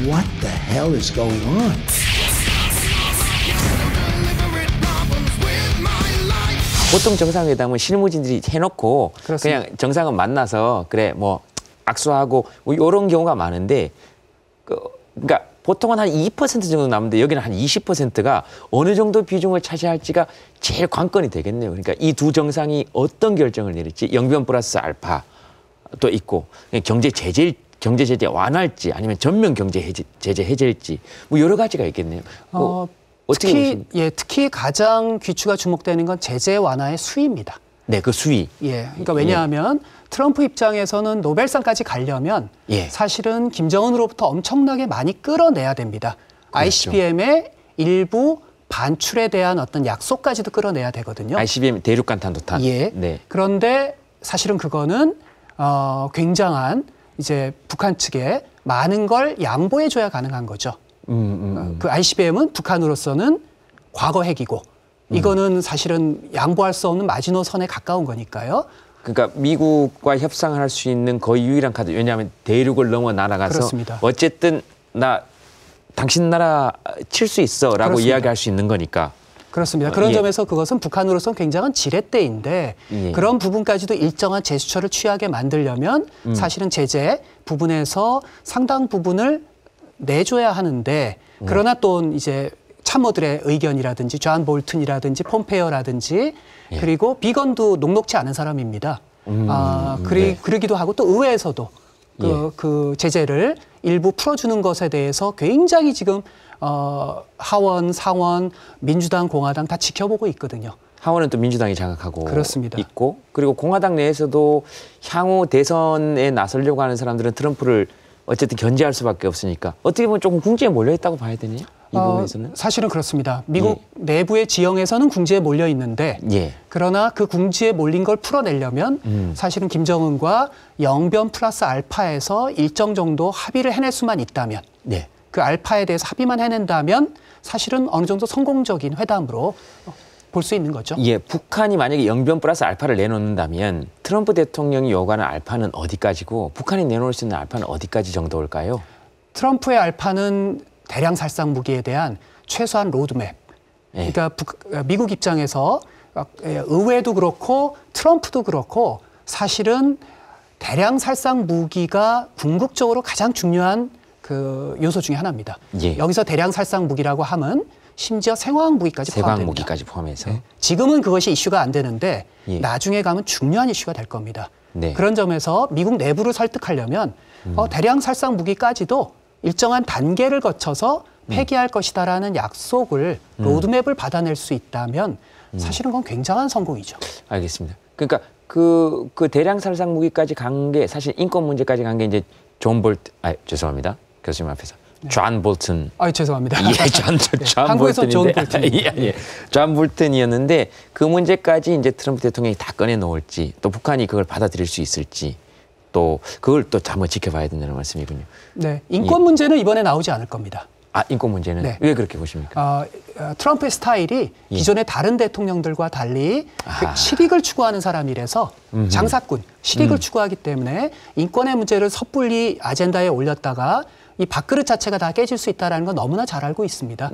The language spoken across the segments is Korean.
What the hell is going on? 보통 정상회담은 실무진들이 해놓고 그렇습니다. 그냥 정상은 만나서 그래 뭐 악수하고 뭐 이런 경우가 많은데 그러니까 보통은 한 2% 정도 남는데 여기는 한 20%가 어느 정도 비중을 차지할지가 제일 관건이 되겠네요. 그러니까 이 두 정상이 어떤 결정을 내릴지 영변 플러스 알파도 있고 경제 제재 완화할지 아니면 전면 경제 제재 해제일지 뭐 여러 가지가 있겠네요. 특히 가장 귀추가 주목되는 건 제재 완화의 수위입니다. 네, 그 수위. 예, 그러니까 왜냐하면 트럼프 입장에서는 노벨상까지 가려면 사실은 김정은으로부터 엄청나게 많이 끌어내야 됩니다. 그렇죠. ICBM의 일부 반출에 대한 어떤 약속까지도 끌어내야 되거든요. ICBM 대륙간 탄도탄. 예. 네. 그런데 사실은 그거는 굉장한 이제 북한 측에 많은 걸 양보해줘야 가능한 거죠. 그 ICBM은 북한으로서는 과거 핵이고 이거는 사실은 양보할 수 없는 마지노선에 가까운 거니까요. 그러니까 미국과 협상을 할 수 있는 거의 유일한 카드. 왜냐하면 대륙을 넘어 날아가서 그렇습니다. 어쨌든 나 당신 나라 칠 수 있어라고 그렇습니다. 이야기할 수 있는 거니까. 그렇습니다. 그런 점에서 그것은 북한으로서는 굉장한 지렛대인데 그런 부분까지도 일정한 제스처를 취하게 만들려면 사실은 제재 부분에서 상당 부분을 내줘야 하는데 그러나 또 이제 참모들의 의견이라든지 존 볼튼이라든지 폼페이오라든지 그리고 비건도 녹록치 않은 사람입니다. 그러기도 하고 또 의회에서도 그 제재를 일부 풀어주는 것에 대해서 굉장히 지금 하원, 상원, 민주당, 공화당 다 지켜보고 있거든요. 하원은 또 민주당이 장악하고 그렇습니다. 있고 그리고 공화당 내에서도 향후 대선에 나서려고 하는 사람들은 트럼프를 어쨌든 견제할 수밖에 없으니까 어떻게 보면 조금 궁지에 몰려 있다고 봐야 되네요. 이 부분에서는. 사실은 그렇습니다. 미국 내부의 지형에서는 궁지에 몰려 있는데 그러나 그 궁지에 몰린 걸 풀어내려면 사실은 김정은과 영변 플러스 알파에서 일정 정도 합의를 해낼 수만 있다면 그 알파에 대해서 합의만 해낸다면 사실은 어느 정도 성공적인 회담으로 볼 수 있는 거죠. 예, 북한이 만약에 영변 플러스 알파를 내놓는다면 트럼프 대통령이 요구하는 알파는 어디까지고 북한이 내놓을 수 있는 알파는 어디까지 정도일까요? 트럼프의 알파는 대량 살상 무기에 대한 최소한 로드맵. 그러니까 미국 입장에서 의회도 그렇고 트럼프도 그렇고 사실은 대량 살상 무기가 궁극적으로 가장 중요한 그 요소 중에 하나입니다. 여기서 대량 살상 무기라고 하면 심지어 생화학 무기까지 포함됩니다. 생화학 무기까지 포함해서. 지금은 그것이 이슈가 안 되는데 나중에 가면 중요한 이슈가 될 겁니다. 그런 점에서 미국 내부를 설득하려면 대량 살상 무기까지도 일정한 단계를 거쳐서 폐기할 것이다라는 약속을 로드맵을 받아낼 수 있다면 사실은 그건 굉장한 성공이죠. 알겠습니다. 그러니까 그 대량 살상 무기까지 간 게 사실 인권 문제까지 간 게 이제 죄송합니다. 교수님 앞에서. 존 볼튼. 죄송합니다. 존 한국에서 존 볼튼. 존 볼튼이었는데 그 문제까지 이제 트럼프 대통령이 다 꺼내놓을지 또 북한이 그걸 받아들일 수 있을지 또 그걸 또 한번 지켜봐야 된다는 말씀이군요. 네, 인권 문제는 이번에 나오지 않을 겁니다. 인권 문제는 왜 그렇게 보십니까? 트럼프의 스타일이 기존의 다른 대통령들과 달리 실익을 추구하는 사람이라서 장사꾼, 실익을 추구하기 때문에 인권의 문제를 섣불리 아젠다에 올렸다가 이 밥그릇 자체가 다 깨질 수 있다는 건 너무나 잘 알고 있습니다.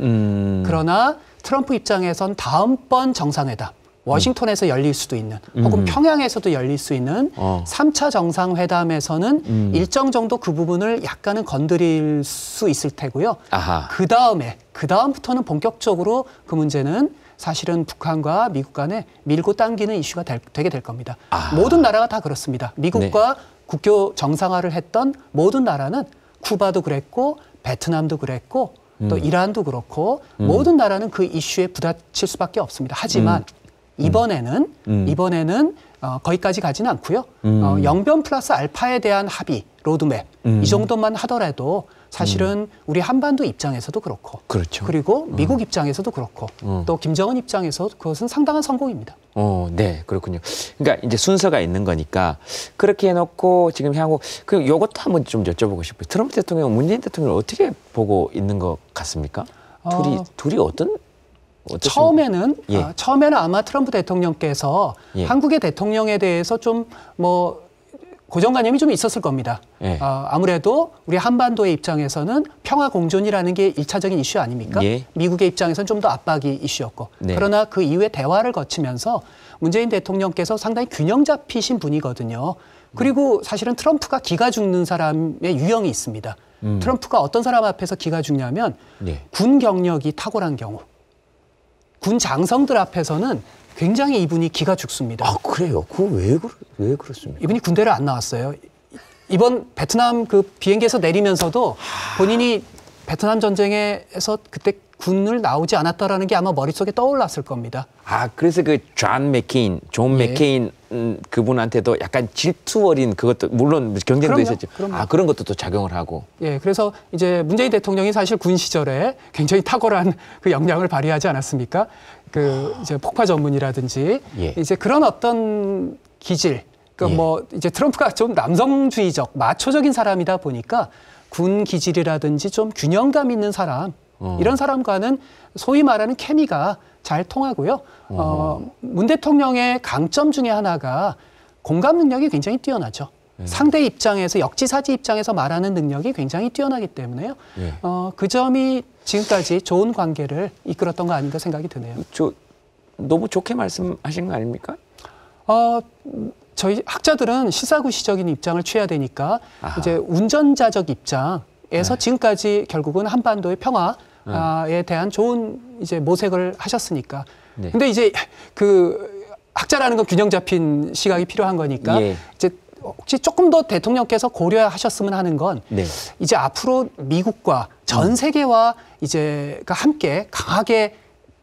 그러나 트럼프 입장에선 다음번 정상회담, 워싱턴에서 열릴 수도 있는 혹은 평양에서도 열릴 수 있는 3차 정상회담에서는 일정 정도 그 부분을 약간은 건드릴 수 있을 테고요. 그다음부터는 본격적으로 그 문제는 사실은 북한과 미국 간에 밀고 당기는 이슈가 되게 될 겁니다. 모든 나라가 다 그렇습니다. 미국과 국교 정상화를 했던 모든 나라는 쿠바도 그랬고 베트남도 그랬고 또 이란도 그렇고 모든 나라는 그 이슈에 부딪힐 수밖에 없습니다. 하지만 이번에는 거기까지 가지는 않고요. 영변 플러스 알파에 대한 합의, 로드맵 이 정도만 하더라도 사실은 우리 한반도 입장에서도 그렇고 그리고 미국 입장에서도 그렇고 또 김정은 입장에서도 그것은 상당한 성공입니다. 네, 그렇군요. 그러니까 이제 순서가 있는 거니까 그렇게 해놓고 지금 향후 그 요것도 한번 좀 여쭤보고 싶어요. 트럼프 대통령, 문재인 대통령을 어떻게 보고 있는 것 같습니까? 둘이 처음에는 아마 트럼프 대통령께서 한국의 대통령에 대해서 좀 고정관념이 좀 있었을 겁니다. 예. 아무래도 우리 한반도의 입장에서는 평화 공존이라는 게 일차적인 이슈 아닙니까? 예. 미국의 입장에서는 좀 더 압박이 이슈였고. 네. 그러나 그 이후에 대화를 거치면서 문재인 대통령께서 상당히 균형 잡히신 분이거든요. 그리고 사실은 트럼프가 기가 죽는 사람의 유형이 있습니다. 트럼프가 어떤 사람 앞에서 기가 죽냐면 네. 군 경력이 탁월한 경우. 군 장성들 앞에서는 굉장히 이분이 기가 죽습니다. 아, 그래요? 왜 그렇습니까? 이분이 군대를 안 나왔어요. 이번 베트남 그 비행기에서 내리면서도 본인이 베트남 전쟁에서 그때 군을 나오지 않았다라는 게 아마 머릿속에 떠올랐을 겁니다. 아, 그래서 그 존 맥케인 그분한테도 약간 질투 어린 그것도 물론 경쟁도 그럼요, 있었죠. 그럼요. 아, 그런 것도 또 작용을 하고. 예, 그래서 이제 문재인 대통령이 사실 군 시절에 굉장히 탁월한 그 역량을 발휘하지 않았습니까? 그 이제 폭파 전문이라든지 예. 이제 그런 어떤 기질. 그 예. 뭐 이제 트럼프가 좀 남성주의적, 마초적인 사람이다 보니까 군 기질이라든지 좀 균형감 있는 사람 이런 사람과는 소위 말하는 케미가 잘 통하고요. 문 대통령의 강점 중에 하나가 공감 능력이 굉장히 뛰어나죠. 상대 입장에서 역지사지 입장에서 말하는 능력이 굉장히 뛰어나기 때문에요. 예. 그 점이 지금까지 좋은 관계를 이끌었던 거 아닌가 생각이 드네요. 저 너무 좋게 말씀하신 거 아닙니까? 저희 학자들은 시사구시적인 입장을 취해야 되니까 아하. 이제 운전자적 입장에서 지금까지 결국은 한반도의 평화에 대한 좋은 이제 모색을 하셨으니까. 네. 근데 이제 그 학자라는 건 균형 잡힌 시각이 필요한 거니까 예. 이제 혹시 조금 더 대통령께서 고려하셨으면 하는 건 네. 이제 앞으로 미국과 전 세계와 이제 함께 강하게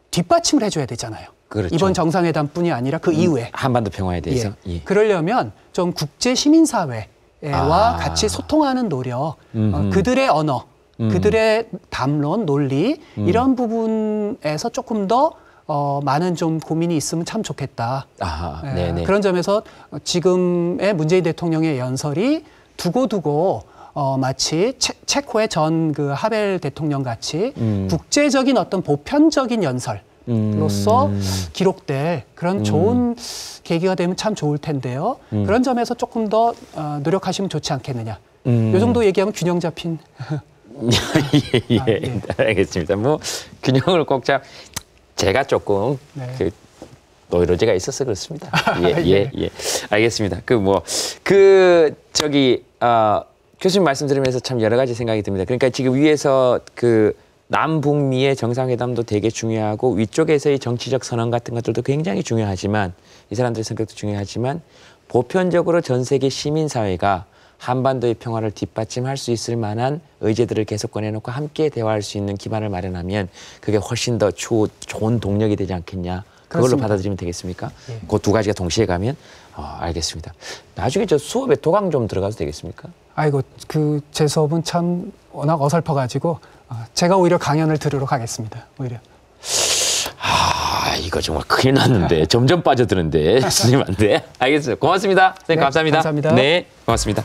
뒷받침을 해줘야 되잖아요. 그렇죠. 이번 정상회담뿐이 아니라 그 이후에. 한반도 평화에 대해서. 예. 예. 그러려면 좀 국제 시민사회와 같이 소통하는 노력, 그들의 언어, 그들의 담론, 논리 이런 부분에서 조금 더 많은 좀 고민이 있으면 참 좋겠다. 아하, 네네. 그런 점에서 지금의 문재인 대통령의 연설이 두고두고 마치 체코의 전 그 하벨 대통령 같이 국제적인 어떤 보편적인 연설로서 기록될 그런 좋은 계기가 되면 참 좋을 텐데요. 그런 점에서 조금 더 노력하시면 좋지 않겠느냐. 이 정도 얘기하면 균형 잡힌. 예. 예. 알겠습니다. 뭐 균형을 꼭 제가 조금 네. 노이로제가 있어서 그렇습니다. 예. 예. 알겠습니다. 교수님 말씀 들으면서 참 여러 가지 생각이 듭니다. 그러니까 지금 위에서 그 남북미의 정상회담도 되게 중요하고 위쪽에서의 정치적 선언 같은 것들도 굉장히 중요하지만 이 사람들의 성격도 중요하지만 보편적으로 전 세계 시민사회가 한반도의 평화를 뒷받침할 수 있을 만한 의제들을 계속 꺼내놓고 함께 대화할 수 있는 기반을 마련하면 그게 훨씬 더 좋은 동력이 되지 않겠냐. 그걸로 그렇습니다. 받아들이면 되겠습니까? 예. 그 두 가지가 동시에 가면 알겠습니다. 나중에 저 수업에 도강 좀 들어가도 되겠습니까? 아이고 제 수업은 참 워낙 어설퍼가지고 제가 오히려 강연을 들으러 가겠습니다. 오히려. 이거 정말 큰일 났는데 점점 빠져드는데 선생님한테. 알겠습니다. 고맙습니다. 선생님 네, 감사합니다. 감사합니다. 네, 고맙습니다.